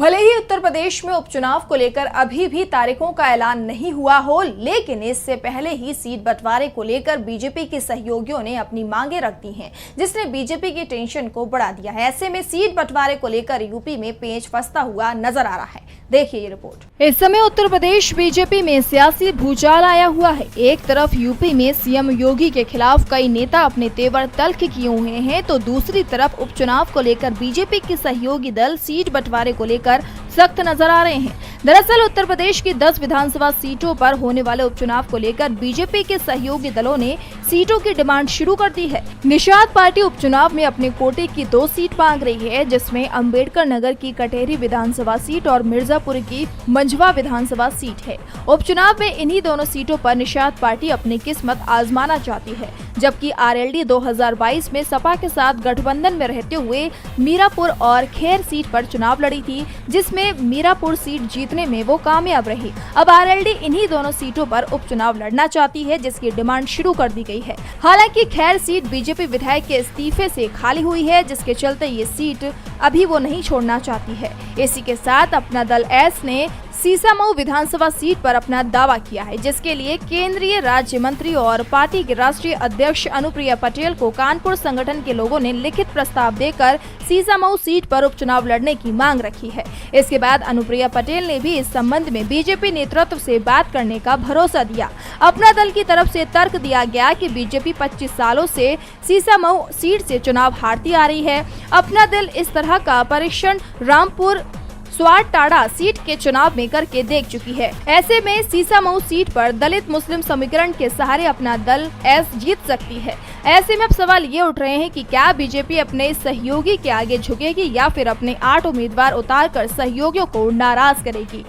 भले ही उत्तर प्रदेश में उपचुनाव को लेकर अभी भी तारीखों का ऐलान नहीं हुआ हो, लेकिन इससे पहले ही सीट बंटवारे को लेकर बीजेपी के सहयोगियों ने अपनी मांगे रख दी हैं, जिसने बीजेपी की टेंशन को बढ़ा दिया है। ऐसे में सीट बंटवारे को लेकर यूपी में पेच फंसता हुआ नजर आ रहा है। देखिए ये रिपोर्ट। इस समय उत्तर प्रदेश बीजेपी में सियासी भूचाल आया हुआ है। एक तरफ यूपी में सीएम योगी के खिलाफ कई नेता अपने तेवर तल्ख किए हुए हैं, तो दूसरी तरफ उपचुनाव को लेकर बीजेपी के सहयोगी दल सीट बंटवारे को लेकर सख्त नजर आ रहे हैं। दरअसल उत्तर प्रदेश की 10 विधानसभा सीटों पर होने वाले उपचुनाव को लेकर बीजेपी के सहयोगी दलों ने सीटों की डिमांड शुरू कर दी है। निषाद पार्टी उपचुनाव में अपने कोटे की 2 सीट मांग रही है, जिसमें अंबेडकर नगर की कटेरी विधानसभा सीट और मिर्जापुर की मंझवा विधानसभा सीट है। उपचुनाव में इन्हीं दोनों सीटों पर निषाद पार्टी अपनी किस्मत आजमाना चाहती है, जबकि आरएलडी 2022 में सपा के साथ गठबंधन में रहते हुए मीरापुर और खैर सीट पर चुनाव लड़ी थी, जिसमें मीरापुर सीट जीतने में वो कामयाब रही। अब आरएलडी इन्हीं दोनों सीटों पर उपचुनाव लड़ना चाहती है, जिसकी डिमांड शुरू कर दी गई है। हालांकि खैर सीट बीजेपी विधायक के इस्तीफे से खाली हुई है, जिसके चलते ये सीट अभी वो नहीं छोड़ना चाहती है। इसी के साथ अपना दल एस ने सीसामऊ विधानसभा सीट पर अपना दावा किया है, जिसके लिए केंद्रीय राज्य मंत्री और पार्टी के राष्ट्रीय अध्यक्ष अनुप्रिया पटेल को कानपुर संगठन के लोगों ने लिखित प्रस्ताव देकर सीसामऊ सीट पर उपचुनाव लड़ने की मांग रखी है। इसके बाद अनुप्रिया पटेल ने भी इस संबंध में बीजेपी नेतृत्व से बात करने का भरोसा दिया। अपना दल की तरफ से तर्क दिया गया कि बीजेपी 25 सालों से सीसामऊ सीट से चुनाव हारती आ रही है। अपना दल इस तरह का परीक्षण रामपुर स्वाटाड़ा सीट के चुनाव में करके देख चुकी है। ऐसे में सीसामऊ सीट पर दलित मुस्लिम समीकरण के सहारे अपना दल एस जीत सकती है। ऐसे में अब सवाल ये उठ रहे हैं कि क्या बीजेपी अपने सहयोगी के आगे झुकेगी या फिर अपने 8 उम्मीदवार उतारकर सहयोगियों को नाराज करेगी।